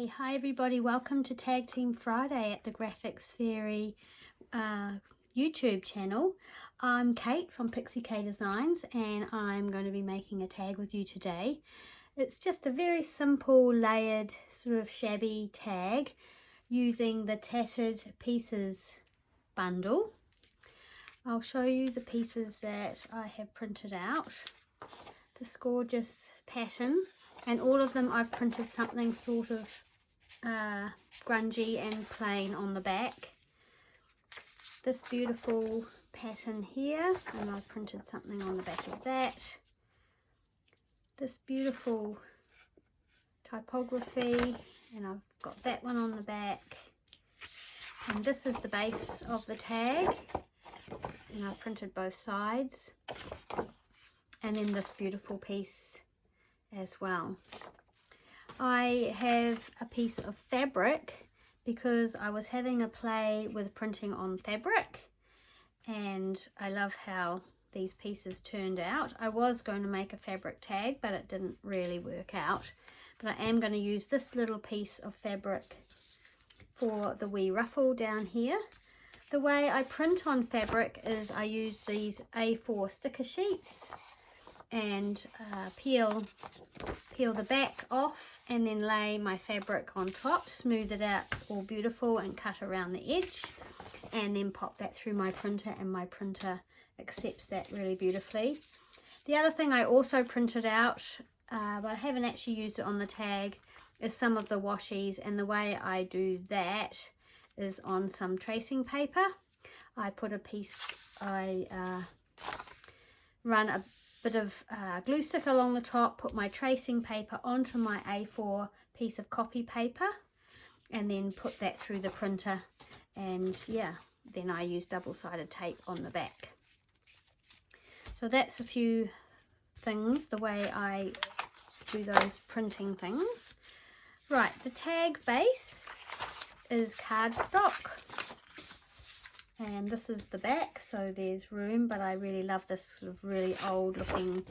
Okay, hi everybody, welcome to Tag Team Friday at the Graphics Fairy YouTube channel. I'm Kate from Pixie K Designs and I'm going to be making a tag with you today. It's just a very simple layered sort of shabby tag using the Tattered Pieces bundle. I'll show you the pieces that I have printed out. This gorgeous pattern. And all of them I've printed something sort of grungy and plain on the back. This beautiful pattern here, and I've printed something on the back of that. This beautiful typography, and I've got that one on the back. And this is the base of the tag, and I've printed both sides. And then this beautiful piece as well. I have a piece of fabric because I was having a play with printing on fabric and I love how these pieces turned out. I was going to make a fabric tag but it didn't really work out, but I am going to use this little piece of fabric for the wee ruffle down here. The way I print on fabric is I use these A4 sticker sheets and peel the back off and then lay my fabric on top, smooth it out all beautiful and cut around the edge, and then pop that through my printer, and my printer accepts that really beautifully. The other thing I also printed out, but I haven't actually used it on the tag, is some of the washies, and the way I do that is on some tracing paper. I put a piece, I run a bit of glue stick along the top, put my tracing paper onto my A4 piece of copy paper, and then put that through the printer, and yeah, then I use double-sided tape on the back. So that's a few things, the way I do those printing things. Right, the tag base is cardstock. And this is the back, so there's room, but I really love this sort of really old looking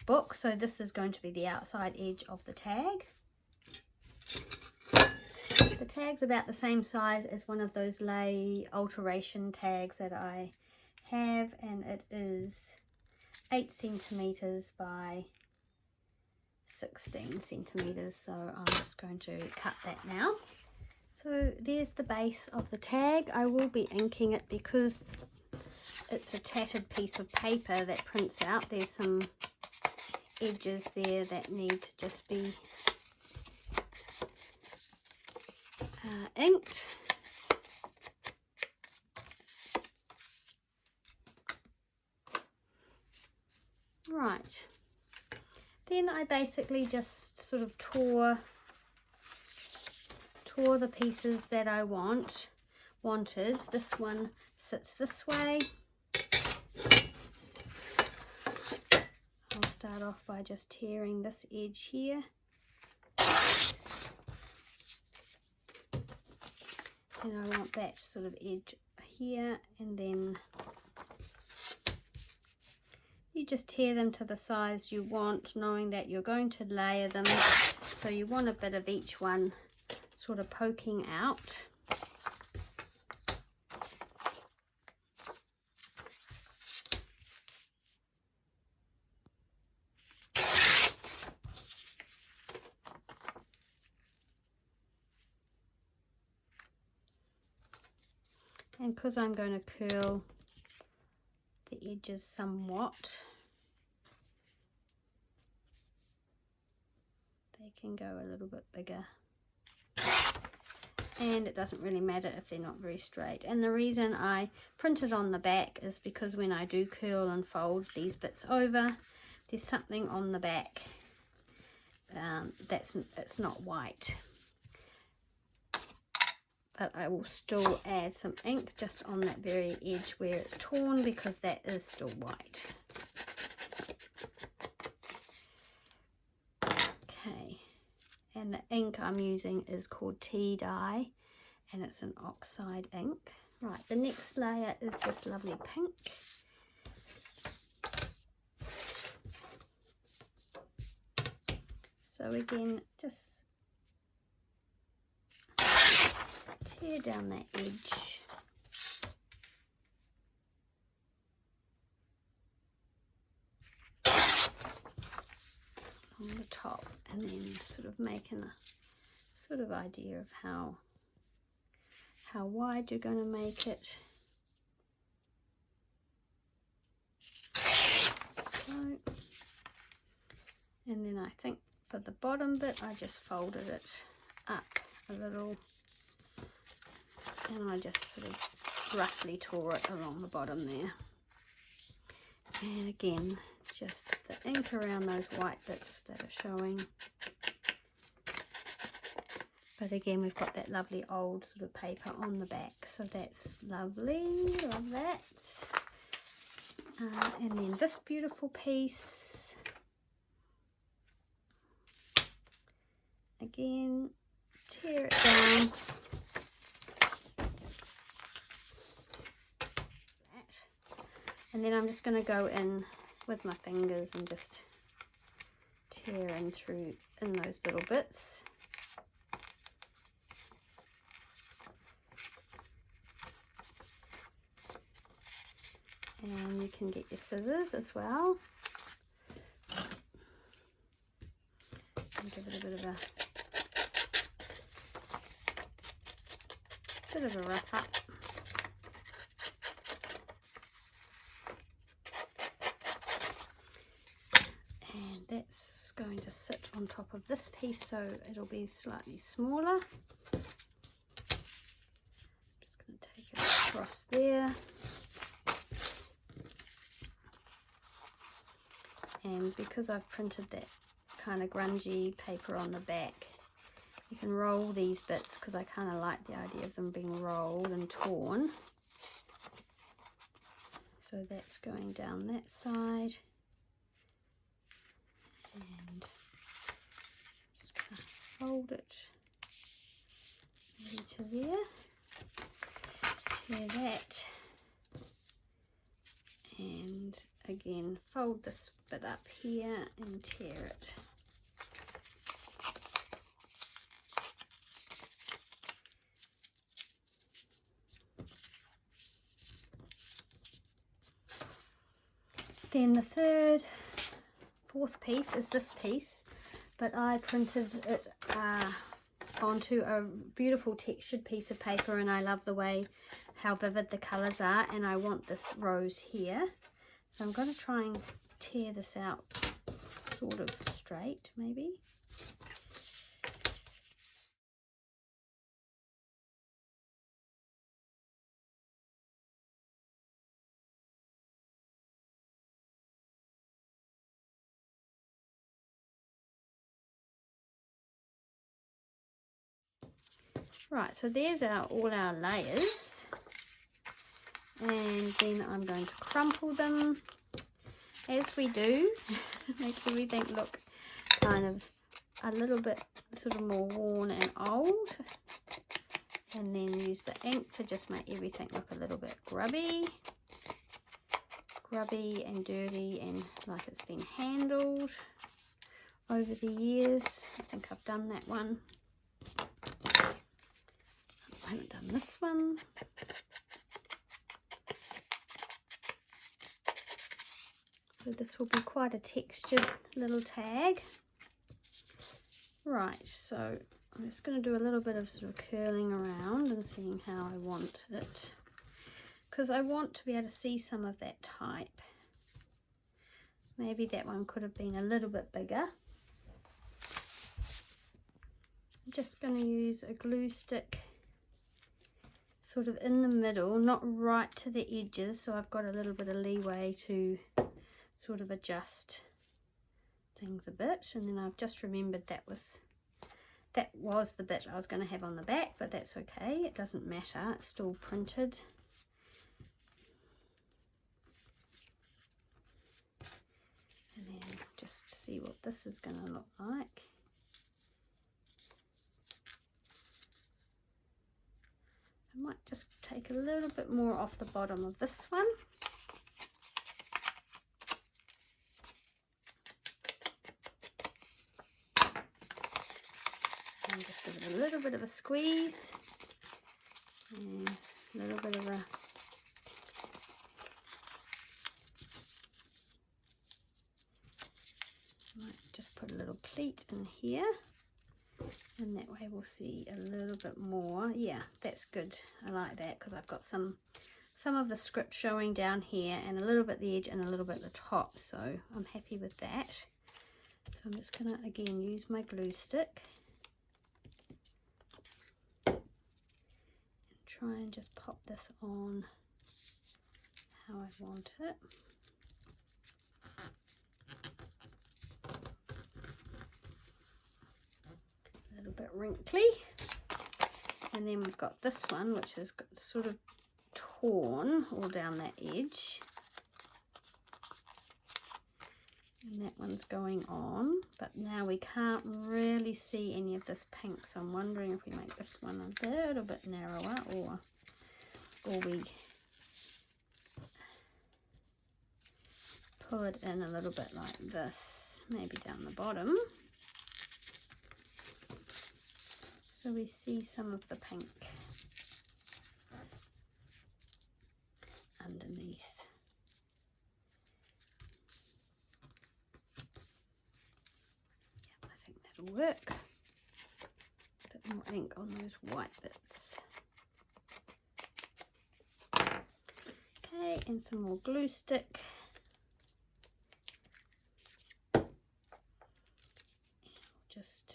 book. So this is going to be the outside edge of the tag. The tag's about the same size as one of those lay alteration tags that I have, and it is 8 centimeters by 16 centimeters. So I'm just going to cut that now. So there's the base of the tag. I will be inking it because it's a tattered piece of paper that prints out. There's some edges there that need to just be inked. Right. Then I basically just sort of tore the pieces that I wanted. This one sits this way. I'll start off by just tearing this edge here. And I want that sort of edge here, and then you just tear them to the size you want, knowing that you're going to layer them, so you want a bit of each one sort of poking out. And because I'm going to curl the edges somewhat, they can go a little bit bigger. And it doesn't really matter if they're not very straight. And the reason I printed on the back is because when I do curl and fold these bits over, there's something on the back it's not white. But I will still add some ink just on that very edge where it's torn, because that is still white. Okay. And the ink I'm using is called tea dye, and it's an oxide ink. Right, the next layer is this lovely pink. So again, just tear down that edge. On the top, and then sort of making a sort of idea of how wide you're going to make it. So, and then I think for the bottom bit I just folded it up a little, and I just sort of roughly tore it along the bottom there. And again, just the ink around those white bits that are showing. But again, we've got that lovely old sort of paper on the back, so that's lovely. Love that. And then this beautiful piece. Again, tear it down. And then I'm just going to go in with my fingers and just tear in through in those little bits. And you can get your scissors as well. And give it a bit of a rough up. And that's going to sit on top of this piece, so it'll be slightly smaller. Just going to take it across there. And because I've printed that kind of grungy paper on the back, you can roll these bits, because I kind of like the idea of them being rolled and torn. So that's going down that side. And just kind of fold it maybe to there. Tear that. And again, fold this bit up here and tear it. Then the fourth piece is this piece, but I printed it onto a beautiful textured piece of paper, and I love the way how vivid the colours are, and I want this rose here. So I'm going to try and tear this out sort of straight, maybe. Right, so there's all our layers, and then I'm going to crumple them as we do, make everything look kind of a little bit sort of more worn and old, and then use the ink to just make everything look a little bit grubby and dirty and like it's been handled over the years. I think I've done that one. I haven't done this one. So this will be quite a textured little tag. Right, so I'm just going to do a little bit of sort of curling around and seeing how I want it, because I want to be able to see some of that type. Maybe that one could have been a little bit bigger. I'm just going to use a glue stick sort of in the middle, not right to the edges, so I've got a little bit of leeway to sort of adjust things a bit. And then I've just remembered that was the bit I was going to have on the back, but that's okay, it doesn't matter, it's still printed. And then just see what this is going to look like. I might just take a little bit more off the bottom of this one. And just give it a little bit of a squeeze. And a little bit of a might just put a little pleat in here, and that way we'll see a little bit more. Yeah, that's good. I like that because I've got some of the script showing down here and a little bit the edge and a little bit the top, so I'm happy with that. So I'm just gonna again use my glue stick and try and just pop this on how I want it. A little bit wrinkly, and then we've got this one which is sort of torn all down that edge, and that one's going on, but now we can't really see any of this pink, so I'm wondering if we make this one a little bit narrower, or we pull it in a little bit like this, maybe down the bottom, so we see some of the pink underneath. Yeah, I think that'll work. A bit more ink on those white bits. Okay, and some more glue stick. Just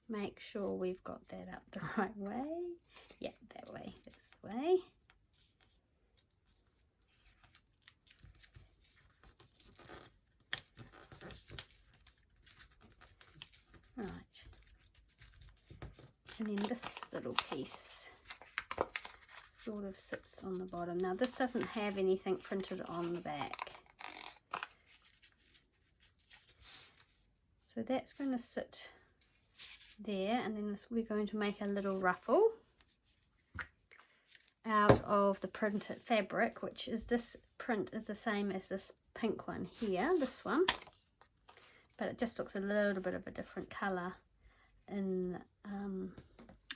make sure we've got that up the right way. Yeah, that way, that's the way. Right, and then this little piece sort of sits on the bottom. Now this doesn't have anything printed on the back, so that's going to sit there, and then we're going to make a little ruffle out of the printed fabric, which is this print is the same as this pink one here, this one, but it just looks a little bit of a different color in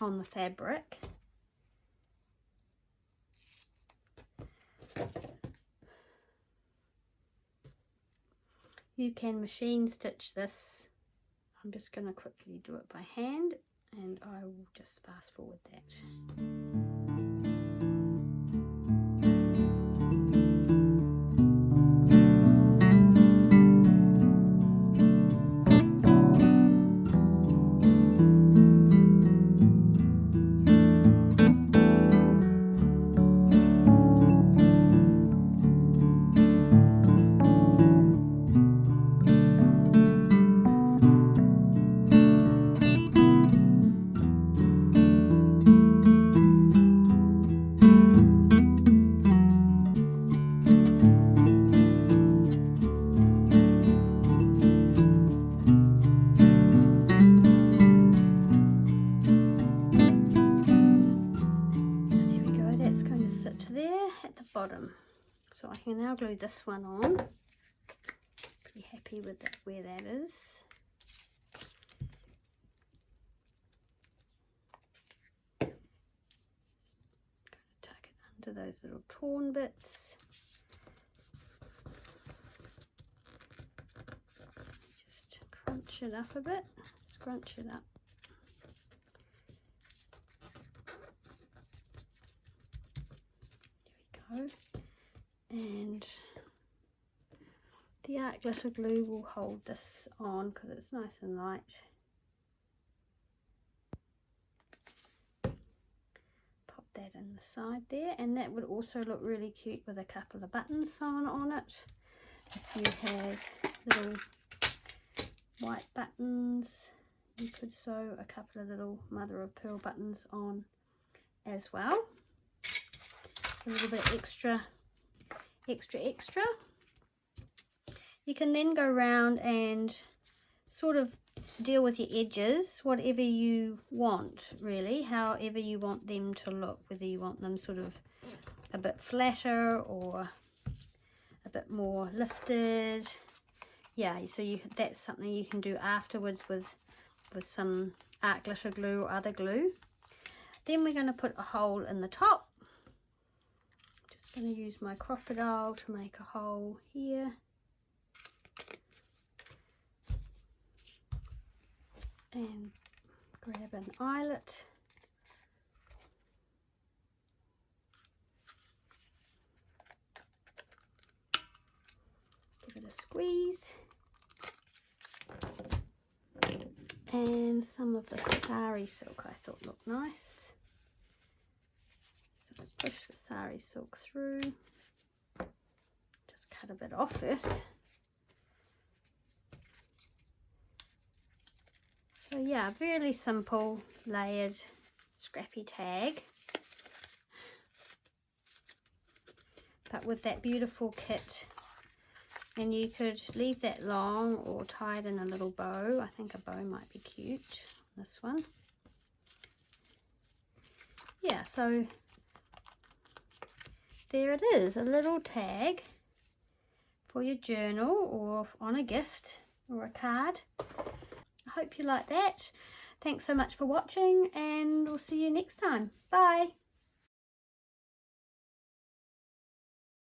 on the fabric. You can machine stitch this. I'm just going to quickly do it by hand, and I will just fast forward that. Bottom, so I can now glue this one on. Pretty happy with that, where that is. Just tuck it under those little torn bits. Just crunch it up a bit, scrunch it up. And the art glitter glue will hold this on because it's nice and light. Pop that in the side there, and that would also look really cute with a couple of buttons sewn on it. If you have little white buttons, you could sew a couple of little mother of pearl buttons on as well. A little bit extra. You can then go around and sort of deal with your edges, whatever you want, really, however you want them to look, whether you want them sort of a bit flatter or a bit more lifted. Yeah, so that's something you can do afterwards with some art glitter glue or other glue. Then we're going to put a hole in the top. Just going to use my crocodile to make a hole here. And grab an eyelet. Give it a squeeze. And some of the sari silk I thought looked nice. So I push the sari silk through. Just cut a bit off it. So yeah, really simple, layered, scrappy tag. But with that beautiful kit. And you could leave that long or tie it in a little bow. I think a bow might be cute, this one. Yeah, so there it is, a little tag for your journal or on a gift or a card. I hope you like that. Thanks so much for watching, and we'll see you next time. Bye.